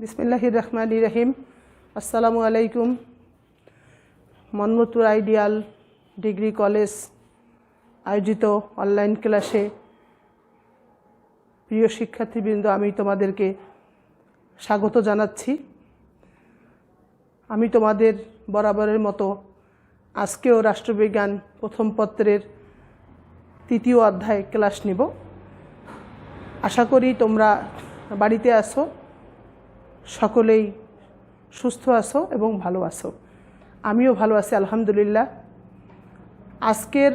बिस्मिल्लाहिर रहमानिर रहीम। अस्सलामु आलैकुम। मनमथपुर आइडियाल degree college आयोजित online क्लासे प्रिय शिक्षार्थीबृंद आमी तोमादेरके स्वागत जानाচ্ছি। आमी तोमादेर बराबरेर मतो आजकेও राष्ट्रविज्ञान प्रथम पत्रेर तृतीय अध्याय क्लास नेब। आशा करी तोमरा बाड़ीते आसो, सकलेई सुस्थ आसो एबं भालो आसो। आमिও भालो आছি आलহামদুলিল্লাহ। आजकेर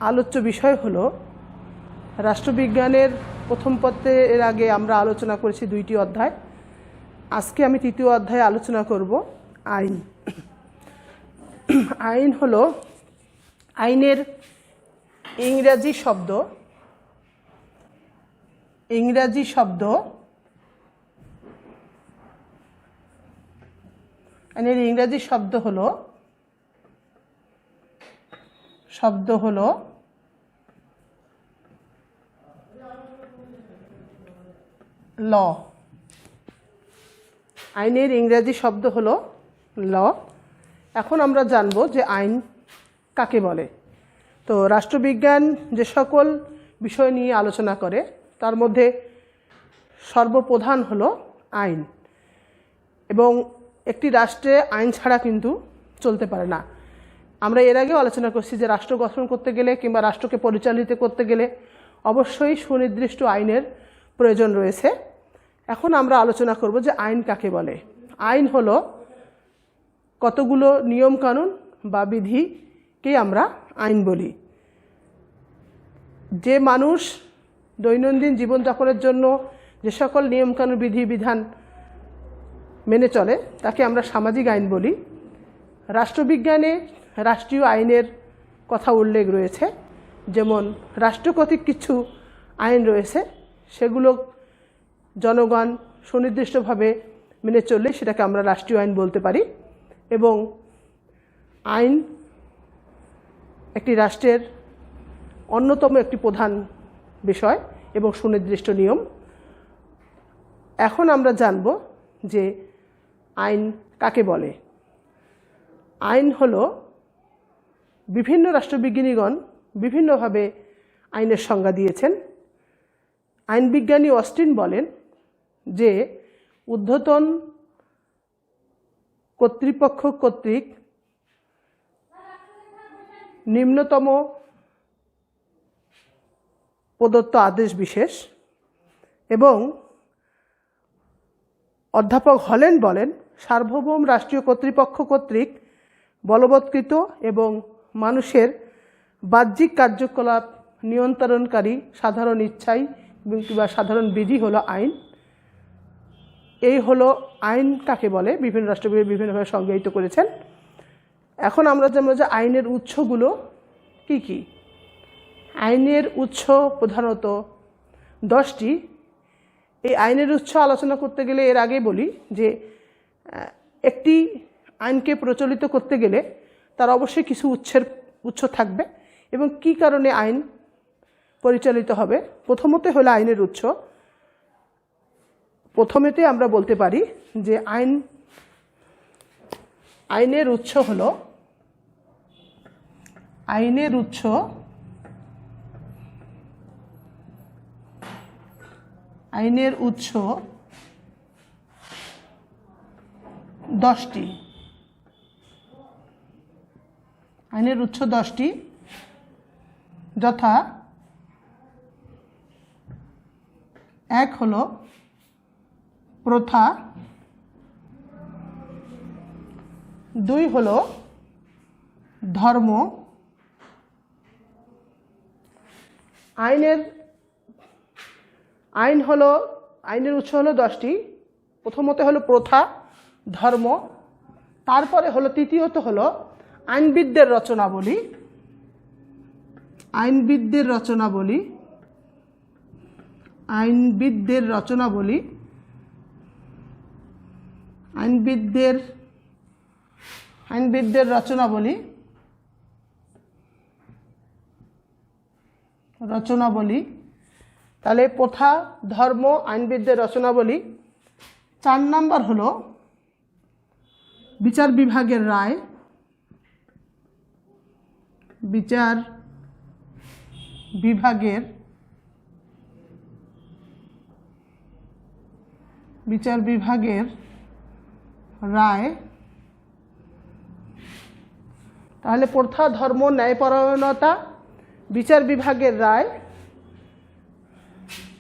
आलोच्य विषय हलो राष्ट्रविज्ञानेर प्रथम पत्रेर आगे आमरा आलोचना करेছি दुईटी अध्याय। आजके आमी तृतीय अध्याय आलोचना करब आईन। आईन हलो आईनेर इंग्रेजी शब्द आईनेर इंग्रेजी शब्द हलो ल। आईनेर इंग्रेजी शब्द हलो ल। এখন আমরা জানব যে আইন কাকে বলে। তো রাষ্ট্রবিজ্ঞান যে সকল বিষয় নিয়ে আলোচনা করে তার মধ্যে সর্বপ্রধান হলো আইন, এবং একটি রাষ্ট্রে আইন ছাড়া কিন্তু চলতে পারে না। আমরা এর আগেও আলোচনা করছি যে রাষ্ট্র গঠন করতে গেলে কিংবা রাষ্ট্রকে পরিচালিত করতে গেলে অবশ্যই সুনির্দিষ্ট আইনের প্রয়োজন রয়েছে। এখন আমরা আলোচনা করব যে আইন কাকে বলে। আইন হলো কতগুলো নিয়ম কানুন বা বিধিকে আমরা আইন বলি। যে মানুষ দৈনন্দিন জীবনযাপনের জন্য যে সকল নিয়ম কানুন বিধি বিধান মেনে চলে তাকে আমরা সামাজিক আইন বলি। রাষ্ট্রবিজ্ঞানে রাষ্ট্রীয় আইনের কথা উল্লেখ রয়েছে, যেমন রাষ্ট্র কর্তৃক কিছু আইন রয়েছে, সেগুলো জনগণ সুনির্দিষ্টভাবে মেনে চললে সেটাকে আমরা রাষ্ট্রীয় আইন বলতে পারি। এবং আইন একটি রাষ্ট্রের অন্যতম একটি প্রধান বিষয় এবং সুনির্দিষ্ট নিয়ম। এখন আমরা জানব যে আইন কাকে বলে। আইন হলো বিভিন্ন রাষ্ট্রবিজ্ঞানীগণ বিভিন্নভাবে আইনের সংজ্ঞা দিয়েছেন। আইনবিজ্ঞানী অস্টিন বলেন যে ঊর্ধ্বতন কর্তৃপক্ষ কর্তৃক নিম্নতম প্রদত্ত আদেশ বিশেষ, এবং অধ্যাপক হল্যান্ড বলেন সার্বভৌম রাষ্ট্রীয় কর্তৃপক্ষ কর্তৃক বলবৎকৃত এবং মানুষের বাহ্যিক কার্যকলাপ নিয়ন্ত্রণকারী সাধারণ ইচ্ছাই কিংবা সাধারণ বিধি হলো আইন। এই হলো আইন কাকে বলে, বিভিন্ন রাষ্ট্রবিজ্ঞানী বিভিন্নভাবে সংজ্ঞায়িত করেছেন। এখন আমরা জানব যে আইনের উৎসগুলো কি কি। আইনের উৎস প্রধানত 10টি। এই আইনের উৎস আলোচনা করতে গেলে এর আগে বলি যে একটি আইনকে প্রচলিত করতে গেলে তার অবশ্যই কিছু উৎস থাকবে, এবং কি কারণে আইন পরিচালিত হবে। প্রথমত হলো আইনের উৎস। প্রথমেতে আমরা বলতে পারি যে আইনের উৎস হলো আইনের উৎস আইনের উৎস 10টি। আইনের উৎস 10টি, যথা 1 হলো প্রথা, 2 হলো ধর্ম। আইনের উৎস হলো 10টি। প্রথমত হলো প্রথা, ধর্ম, তারপরে হলো তৃতীয়ত হলো আইনবিদদের রচনাবলী। আইনবিদদের রচনাবলী। তাহলে প্রথা, ধর্ম, আইনবিদদের রচনাবলী, 4 নাম্বার হলো বিচার বিভাগের রায়। বিচার বিভাগের রায়। তাহলে প্রথা, ধর্ম, ন্যায়পরায়ণতা, বিচার বিভাগের রায়,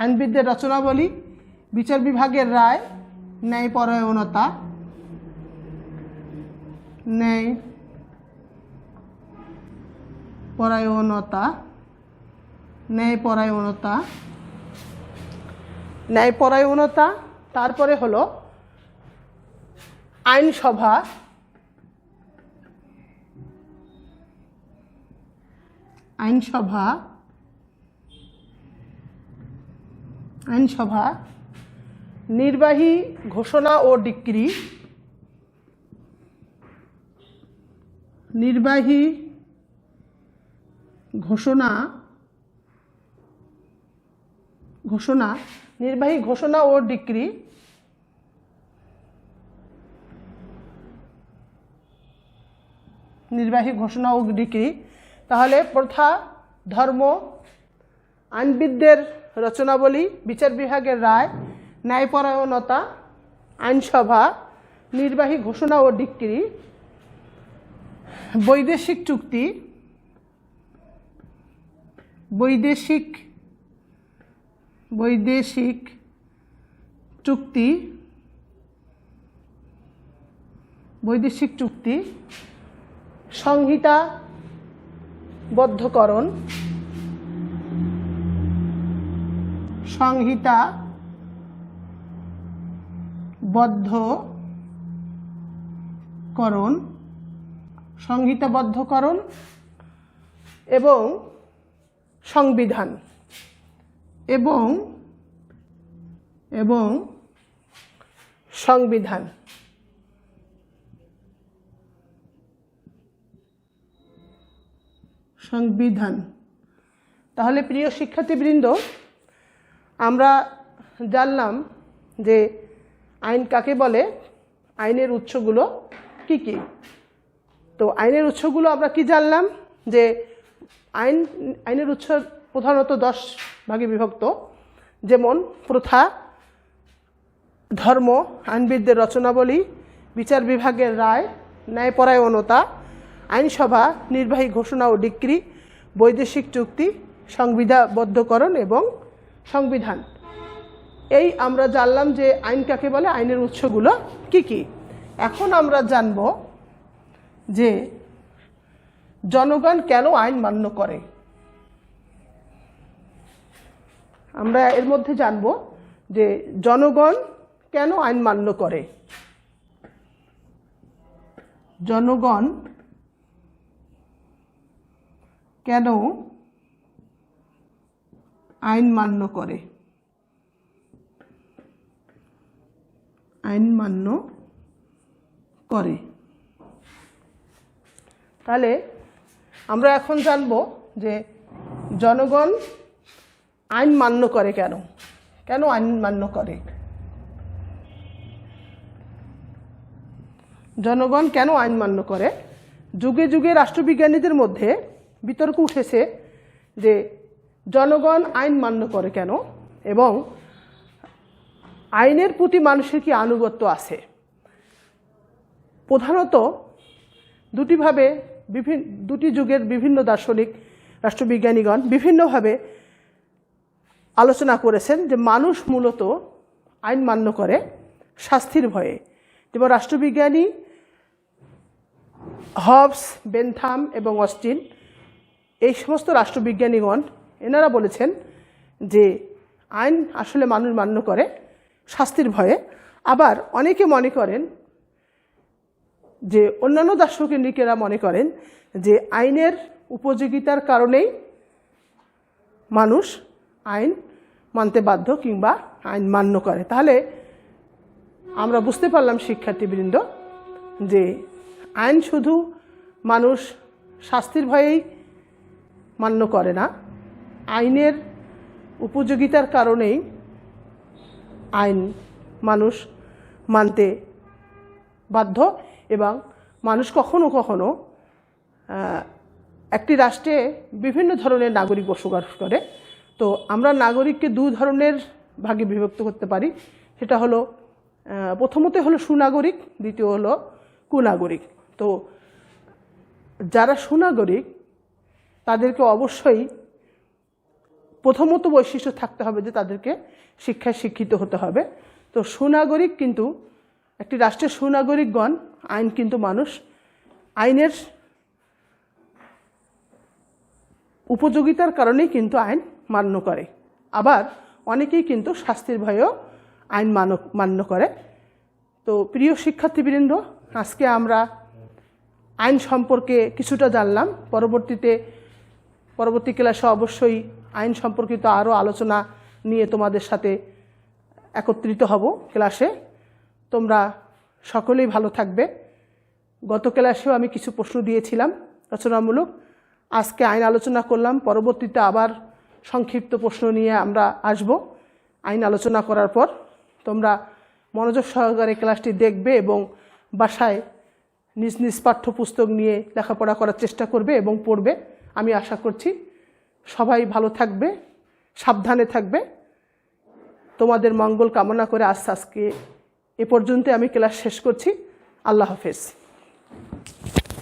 আইনবিদদের রচনাবলী, বিচার বিভাগের রায়, ন্যায়পরায়ণতা, ন্যায়পরায়ণতা। তারপরে হলো আইনসভা, নির্বাহী ঘোষণা ও ডিক্রি, নির্বাহী ঘোষণা ও ডিক্রি, তাহলে প্রথা, ধর্ম, আইনবিদদের রচনাবলী, বিচার বিভাগের রায়, ন্যায়পরায়ণতা, আইনসভা, নির্বাহী ঘোষণা ও ডিক্রি, বৈদেশিক চুক্তি, সংহিতাবদ্ধকরণ, এবং সংবিধান, তাহলে প্রিয় শিক্ষার্থীবৃন্দ, আমরা জানলাম যে আইন কাকে বলে, আইনের উৎসগুলো কি কি। তো আইনের উৎসগুলো আমরা কি জানলাম, যে আইনের উৎস প্রধানত 10 ভাগে বিভক্ত, যেমন প্রথা, ধর্ম, আইনবিদদের রচনাবলী, বিচার বিভাগের রায়, ন্যায়পরায়ণতা, আইনসভা, নির্বাহী ঘোষণা ও ডিক্রি, বৈদেশিক চুক্তি, সংবিধাবদ্ধকরণ এবং সংবিধান। এই আমরা জানলাম যে আইন কাকে বলে, আইনের উৎসগুলো কি কি। এখন আমরা জানব যে জনগণ কেন আইন মান্য করে। আমরা এর মধ্যে জানব যে জনগণ কেন আইন মান্য করে। জনগণ কেন আইন মান্য করে, তাহলে আমরা এখন জানব যে জনগণ আইন মান্য করে কেন আইন মান্য করে। জনগণ কেন আইন মান্য করে। যুগে যুগে রাষ্ট্রবিজ্ঞানীদের মধ্যে বিতর্ক উঠেছে যে জনগণ আইন মান্য করে কেন এবং আইনের প্রতি মানুষের কি আনুগত্য আছে। প্রধানত দুটি যুগের বিভিন্ন দার্শনিক, রাষ্ট্রবিজ্ঞানীগণ বিভিন্নভাবে আলোচনা করেছেন যে মানুষ মূলত আইন মান্য করে শাস্তির ভয়ে। যেমন রাষ্ট্রবিজ্ঞানী হবস, বেনথাম এবং অস্টিন, এই সমস্ত রাষ্ট্রবিজ্ঞানীগণ এনারা বলেছেন যে আইন আসলে মানুষ মান্য করে শাস্তির ভয়ে। আবার অনেকে মনে করেন যে অন্যান্য দার্শনিকেরা মনে করেন যে আইনের উপযোগিতার কারণেই মানুষ আইন মানতে বাধ্য কিংবা আইন মান্য করে। তাহলে আমরা বুঝতে পারলাম শিক্ষার্থীবৃন্দ যে আইন শুধু মানুষ শাস্তির ভয়েই মান্য করে না, আইনের উপযোগিতার কারণেই আইন মানুষ মানতে বাধ্য এবং মানুষ কখনো কখনো একটি রাষ্ট্রে বিভিন্ন ধরনের নাগরিক বসবাস করে। তো আমরা নাগরিককে দু ধরনের ভাগে বিভক্ত করতে পারি। সেটা হলো প্রথমত হলো সুনাগরিক, দ্বিতীয় হলো কুনাগরিক। তো যারা সুনাগরিক তাদেরকে অবশ্যই প্রথমত বৈশিষ্ট্য থাকতে হবে যে তাদেরকে শিক্ষায় শিক্ষিত হতে হবে। তো সুনাগরিক কিন্তু একটি রাষ্ট্রের সুনাগরিকগণ আইন কিন্তু মানুষ আইনের উপযোগিতার কারণেই কিন্তু আইন মান্য করে। আবার অনেকেই কিন্তু শাস্তির ভয়েও আইন মান্য করে। তো প্রিয় শিক্ষার্থীবৃন্দ, আজকে আমরা আইন সম্পর্কে কিছুটা জানলাম। পরবর্তী ক্লাসে অবশ্যই আইন সম্পর্কিত আরও আলোচনা নিয়ে তোমাদের সাথে একত্রিত হব ক্লাসে। তোমরা সকলেই ভালো থাকবে। গত ক্লাসেও আমি কিছু প্রশ্ন দিয়েছিলাম রচনামূলক, আজকে আইন আলোচনা করলাম। পরবর্তীতে আবার সংক্ষিপ্ত প্রশ্ন নিয়ে আমরা আসব আইন আলোচনা করার পর। তোমরা মনোযোগ সহকারে ক্লাসটি দেখবে এবং বাসায় নিজ নিজ পাঠ্যপুস্তক নিয়ে লেখাপড়া করার চেষ্টা করবে এবং পড়বে। আমি আশা করছি সবাই ভালো থাকবে, সাবধানে থাকবে। তোমাদের মঙ্গল কামনা করে আজকে এ পর্যন্ত আমি ক্লাস শেষ করছি। আল্লাহ হাফেজ।